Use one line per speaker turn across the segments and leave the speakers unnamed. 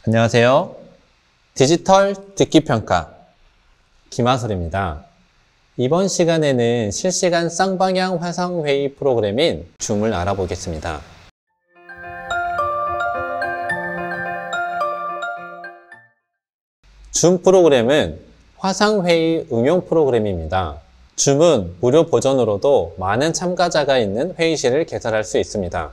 안녕하세요. 디지털 듣기평가 김하솔입니다. 이번 시간에는 실시간 쌍방향 화상회의 프로그램인 줌을 알아보겠습니다. 줌 프로그램은 화상회의 응용 프로그램입니다. 줌은 무료 버전으로도 많은 참가자가 있는 회의실을 개설할 수 있습니다.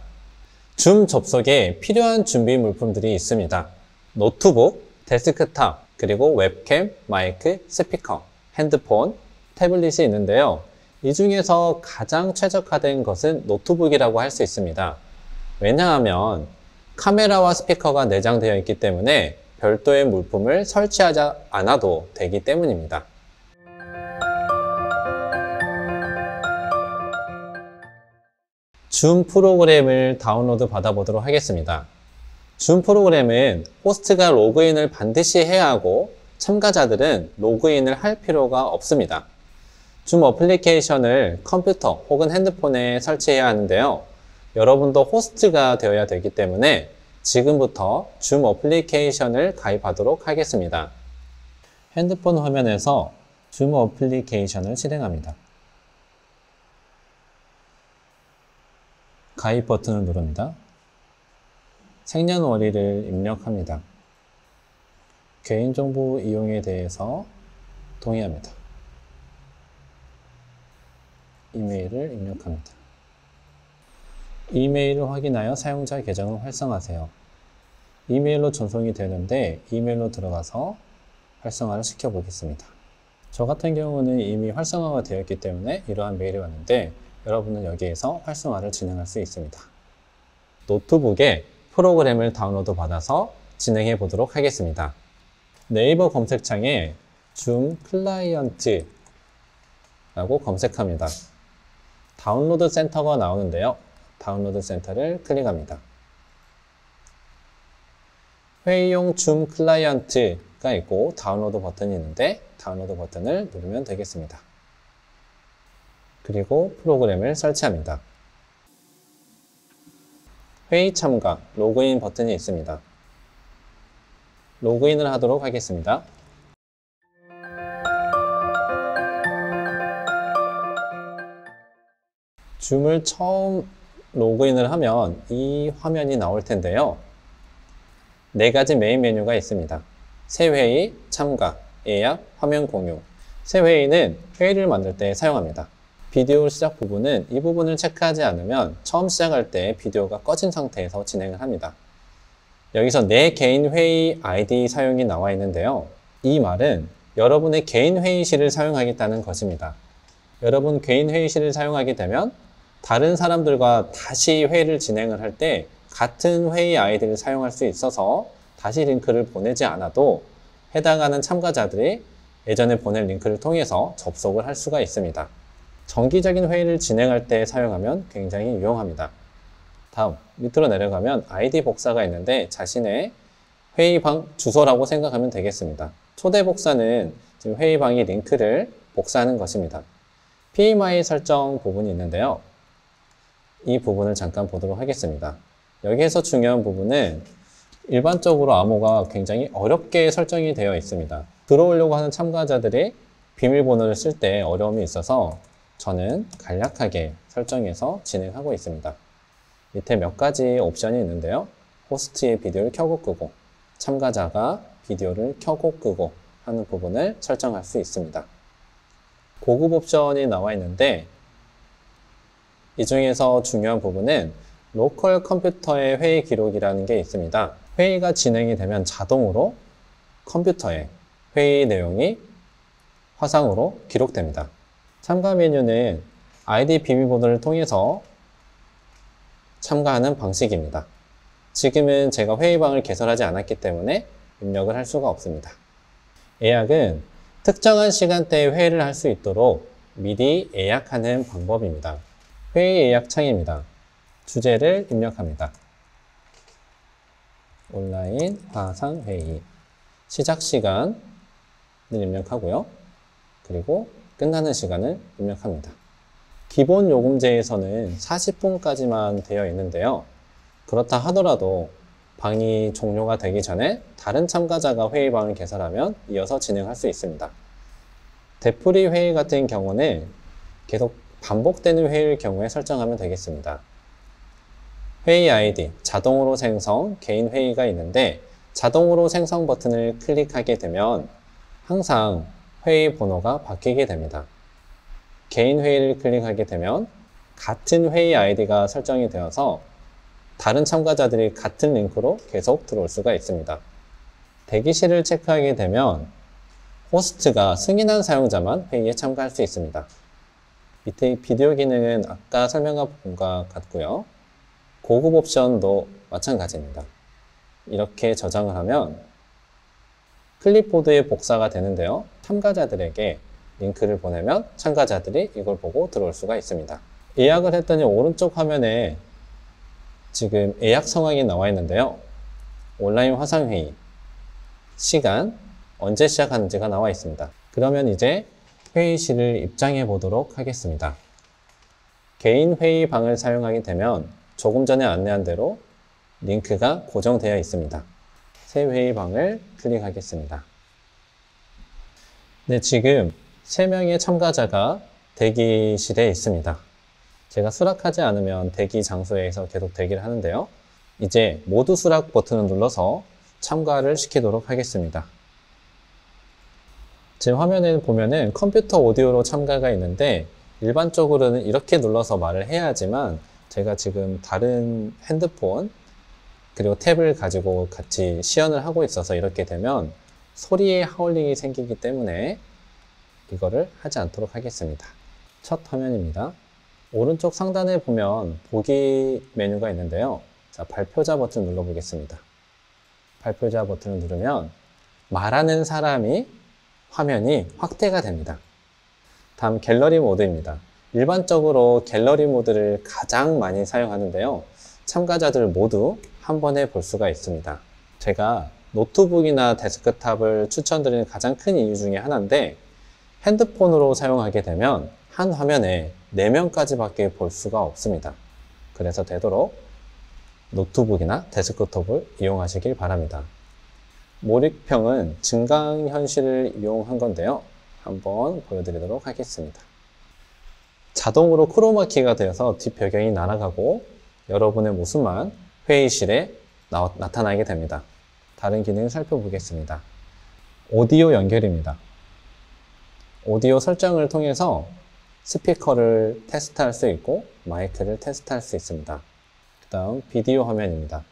줌 접속에 필요한 준비 물품들이 있습니다. 노트북, 데스크탑, 그리고 웹캠, 마이크, 스피커, 핸드폰, 태블릿이 있는데요. 이 중에서 가장 최적화된 것은 노트북이라고 할 수 있습니다. 왜냐하면 카메라와 스피커가 내장되어 있기 때문에 별도의 물품을 설치하지 않아도 되기 때문입니다. 줌 프로그램을 다운로드 받아보도록 하겠습니다. 줌 프로그램은 호스트가 로그인을 반드시 해야 하고 참가자들은 로그인을 할 필요가 없습니다. 줌 어플리케이션을 컴퓨터 혹은 핸드폰에 설치해야 하는데요. 여러분도 호스트가 되어야 되기 때문에 지금부터 줌 어플리케이션을 가입하도록 하겠습니다. 핸드폰 화면에서 줌 어플리케이션을 실행합니다. 가입 버튼을 누릅니다. 생년월일을 입력합니다. 개인정보 이용에 대해서 동의합니다. 이메일을 입력합니다. 이메일을 확인하여 사용자 계정을 활성화하세요. 이메일로 전송이 되는데 이메일로 들어가서 활성화를 시켜보겠습니다. 저 같은 경우는 이미 활성화가 되었기 때문에 이러한 메일이 왔는데 여러분은 여기에서 활성화를 진행할 수 있습니다. 노트북에 프로그램을 다운로드 받아서 진행해 보도록 하겠습니다. 네이버 검색창에 줌 클라이언트 라고 검색합니다. 다운로드 센터가 나오는데요. 다운로드 센터를 클릭합니다. 회의용 줌 클라이언트가 있고 다운로드 버튼이 있는데 다운로드 버튼을 누르면 되겠습니다. 그리고 프로그램을 설치합니다. 회의 참가, 로그인 버튼이 있습니다. 로그인을 하도록 하겠습니다. 줌을 처음 로그인을 하면 이 화면이 나올 텐데요. 4가지 메인 메뉴가 있습니다. 새 회의, 참가, 예약, 화면 공유. 새 회의는 회의를 만들 때 사용합니다. 비디오 시작 부분은 이 부분을 체크하지 않으면 처음 시작할 때 비디오가 꺼진 상태에서 진행을 합니다. 여기서 내 개인 회의 아이디 사용이 나와 있는데요. 이 말은 여러분의 개인 회의실을 사용하겠다는 것입니다. 여러분 개인 회의실을 사용하게 되면 다른 사람들과 다시 회의를 진행을 할 때 같은 회의 아이디를 사용할 수 있어서 다시 링크를 보내지 않아도 해당하는 참가자들이 예전에 보낸 링크를 통해서 접속을 할 수가 있습니다. 정기적인 회의를 진행할 때 사용하면 굉장히 유용합니다. 다음 밑으로 내려가면 아이디 복사가 있는데 자신의 회의방 주소라고 생각하면 되겠습니다. 초대 복사는 지금 회의방의 링크를 복사하는 것입니다. PMI 설정 부분이 있는데요. 이 부분을 잠깐 보도록 하겠습니다. 여기에서 중요한 부분은 일반적으로 암호가 굉장히 어렵게 설정이 되어 있습니다. 들어오려고 하는 참가자들이 비밀번호를 쓸 때 어려움이 있어서 저는 간략하게 설정해서 진행하고 있습니다. 밑에 몇 가지 옵션이 있는데요. 호스트의 비디오를 켜고 끄고, 참가자가 비디오를 켜고 끄고 하는 부분을 설정할 수 있습니다. 고급 옵션이 나와 있는데 이 중에서 중요한 부분은 로컬 컴퓨터의 회의 기록이라는 게 있습니다. 회의가 진행이 되면 자동으로 컴퓨터에 회의 내용이 화상으로 기록됩니다. 참가 메뉴는 아이디 비밀번호를 통해서 참가하는 방식입니다. 지금은 제가 회의방을 개설하지 않았기 때문에 입력을 할 수가 없습니다. 예약은 특정한 시간대에 회의를 할 수 있도록 미리 예약하는 방법입니다. 회의 예약 창입니다. 주제를 입력합니다. 온라인 화상회의. 시작 시간을 입력하고요. 그리고 끝나는 시간을 입력합니다. 기본 요금제에서는 40분까지만 되어 있는데요. 그렇다 하더라도 방이 종료가 되기 전에 다른 참가자가 회의방을 개설하면 이어서 진행할 수 있습니다. 되풀이 회의 같은 경우는 계속 반복되는 회의일 경우에 설정하면 되겠습니다. 회의 아이디, 자동으로 생성, 개인 회의가 있는데 자동으로 생성 버튼을 클릭하게 되면 항상 회의 번호가 바뀌게 됩니다. 개인 회의를 클릭하게 되면 같은 회의 아이디가 설정이 되어서 다른 참가자들이 같은 링크로 계속 들어올 수가 있습니다. 대기실을 체크하게 되면 호스트가 승인한 사용자만 회의에 참가할 수 있습니다. 밑에 비디오 기능은 아까 설명한 부분과 같고요. 고급 옵션도 마찬가지입니다. 이렇게 저장을 하면 클립보드에 복사가 되는데요. 참가자들에게 링크를 보내면 참가자들이 이걸 보고 들어올 수가 있습니다. 예약을 했더니 오른쪽 화면에 지금 예약 상황이 나와 있는데요. 온라인 화상회의, 시간, 언제 시작하는지가 나와 있습니다. 그러면 이제 회의실을 입장해 보도록 하겠습니다. 개인 회의방을 사용하게 되면 조금 전에 안내한 대로 링크가 고정되어 있습니다. 새 회의방을 클릭하겠습니다. 네, 지금 3명의 참가자가 대기실에 있습니다. 제가 수락하지 않으면 대기 장소에서 계속 대기를 하는데요. 이제 모두 수락 버튼을 눌러서 참가를 시키도록 하겠습니다. 제 화면에 보면은 컴퓨터 오디오로 참가가 있는데 일반적으로는 이렇게 눌러서 말을 해야 하지만 제가 지금 다른 핸드폰 그리고 탭을 가지고 같이 시연을 하고 있어서 이렇게 되면 소리에 하울링이 생기기 때문에 이거를 하지 않도록 하겠습니다. 첫 화면입니다. 오른쪽 상단에 보면 보기 메뉴가 있는데요. 자, 발표자 버튼 눌러보겠습니다. 발표자 버튼을 누르면 말하는 사람이 화면이 확대가 됩니다. 다음 갤러리 모드입니다. 일반적으로 갤러리 모드를 가장 많이 사용하는데요. 참가자들 모두 한 번에 볼 수가 있습니다. 제가 노트북이나 데스크탑을 추천드리는 가장 큰 이유 중에 하나인데 핸드폰으로 사용하게 되면 한 화면에 4명까지밖에 볼 수가 없습니다. 그래서 되도록 노트북이나 데스크톱을 이용하시길 바랍니다. 몰입형은 증강현실을 이용한 건데요. 한번 보여드리도록 하겠습니다. 자동으로 크로마키가 되어서 뒷배경이 날아가고 여러분의 모습만 회의실에 나타나게 됩니다. 다른 기능 살펴보겠습니다. 오디오 연결입니다. 오디오 설정을 통해서 스피커를 테스트할 수 있고 마이크를 테스트할 수 있습니다. 그 다음 비디오 화면입니다.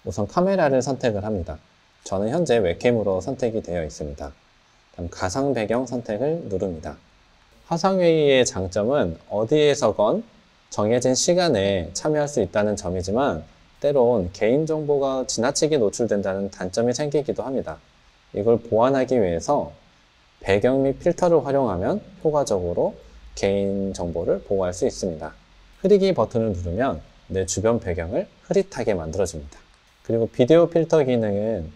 우선 카메라를 선택을 합니다. 저는 현재 웹캠으로 선택이 되어 있습니다. 다음 가상 배경 선택을 누릅니다. 화상회의의 장점은 어디에서건 정해진 시간에 참여할 수 있다는 점이지만 때론 개인정보가 지나치게 노출된다는 단점이 생기기도 합니다. 이걸 보완하기 위해서 배경 및 필터를 활용하면 효과적으로 개인정보를 보호할 수 있습니다. 흐리기 버튼을 누르면 내 주변 배경을 흐릿하게 만들어줍니다. 그리고 비디오 필터 기능은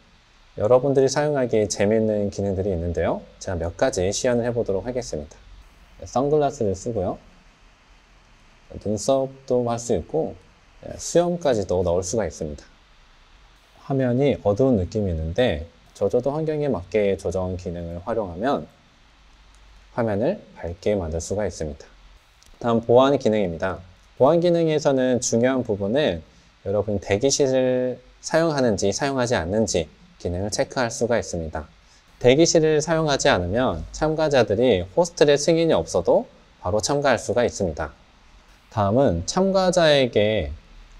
여러분들이 사용하기에 재미있는 기능들이 있는데요. 제가 몇 가지 시연을 해보도록 하겠습니다. 선글라스를 쓰고요. 눈썹도 할 수 있고 수염까지도 넣을 수가 있습니다. 화면이 어두운 느낌이 있는데 저조도 환경에 맞게 조정 기능을 활용하면 화면을 밝게 만들 수가 있습니다. 다음 보안 기능입니다. 보안 기능에서는 중요한 부분은 여러분 대기실을 사용하는지 사용하지 않는지 기능을 체크할 수가 있습니다. 대기실을 사용하지 않으면 참가자들이 호스트의 승인이 없어도 바로 참가할 수가 있습니다. 다음은 참가자에게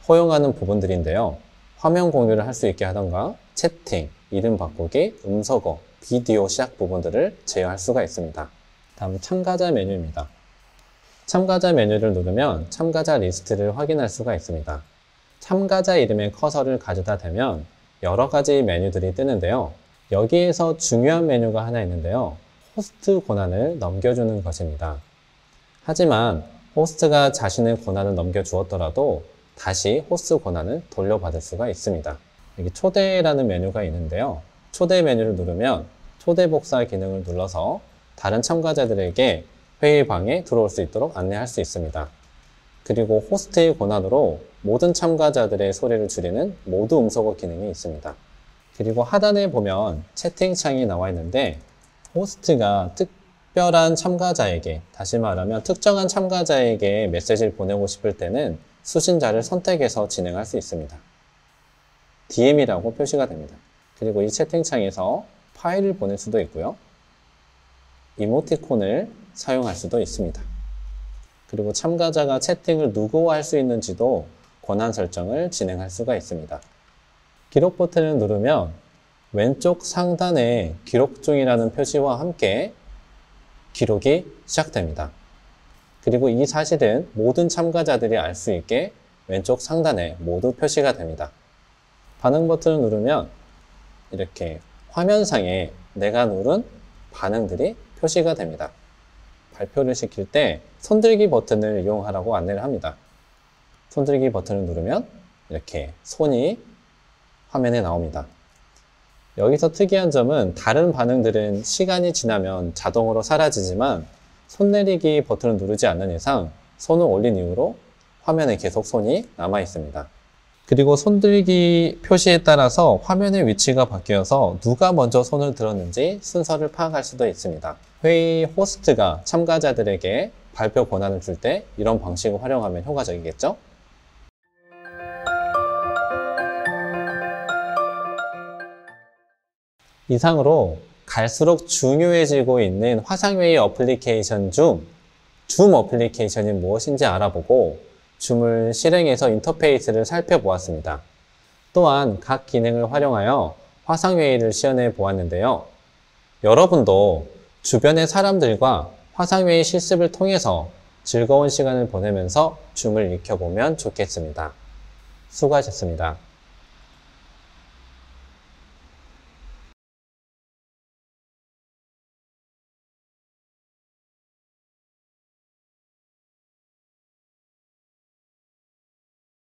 허용하는 부분들인데요. 화면 공유를 할 수 있게 하던가 채팅, 이름 바꾸기, 음성어, 비디오 시작 부분들을 제어할 수가 있습니다. 다음 참가자 메뉴입니다. 참가자 메뉴를 누르면 참가자 리스트를 확인할 수가 있습니다. 참가자 이름의 커서를 가져다 대면 여러 가지 메뉴들이 뜨는데요. 여기에서 중요한 메뉴가 하나 있는데요. 호스트 권한을 넘겨주는 것입니다. 하지만 호스트가 자신의 권한을 넘겨주었더라도 다시 호스트 권한을 돌려받을 수가 있습니다. 여기 초대라는 메뉴가 있는데요. 초대 메뉴를 누르면 초대 복사 기능을 눌러서 다른 참가자들에게 회의방에 들어올 수 있도록 안내할 수 있습니다. 그리고 호스트의 권한으로 모든 참가자들의 소리를 줄이는 모두 음소거 기능이 있습니다. 그리고 하단에 보면 채팅창이 나와 있는데 호스트가 특별한 참가자에게, 다시 말하면 특정한 참가자에게 메시지를 보내고 싶을 때는 수신자를 선택해서 진행할 수 있습니다. DM이라고 표시가 됩니다. 그리고 이 채팅창에서 파일을 보낼 수도 있고요. 이모티콘을 사용할 수도 있습니다. 그리고 참가자가 채팅을 누구와 할 수 있는지도 권한 설정을 진행할 수가 있습니다. 기록 버튼을 누르면 왼쪽 상단에 기록 중이라는 표시와 함께 기록이 시작됩니다. 그리고 이 사실은 모든 참가자들이 알 수 있게 왼쪽 상단에 모두 표시가 됩니다. 반응 버튼을 누르면 이렇게 화면상에 내가 누른 반응들이 표시가 됩니다. 발표를 시킬 때 손들기 버튼을 이용하라고 안내를 합니다. 손들기 버튼을 누르면 이렇게 손이 화면에 나옵니다. 여기서 특이한 점은 다른 반응들은 시간이 지나면 자동으로 사라지지만 손 내리기 버튼을 누르지 않는 이상 손을 올린 이후로 화면에 계속 손이 남아 있습니다. 그리고 손들기 표시에 따라서 화면의 위치가 바뀌어서 누가 먼저 손을 들었는지 순서를 파악할 수도 있습니다. 회의 호스트가 참가자들에게 발표 권한을 줄 때 이런 방식을 활용하면 효과적이겠죠? 이상으로 갈수록 중요해지고 있는 화상회의 어플리케이션 중 줌 어플리케이션이 무엇인지 알아보고 줌을 실행해서 인터페이스를 살펴보았습니다. 또한 각 기능을 활용하여 화상회의를 시연해 보았는데요. 여러분도 주변의 사람들과 화상회의 실습을 통해서 즐거운 시간을 보내면서 줌을 익혀보면 좋겠습니다. 수고하셨습니다.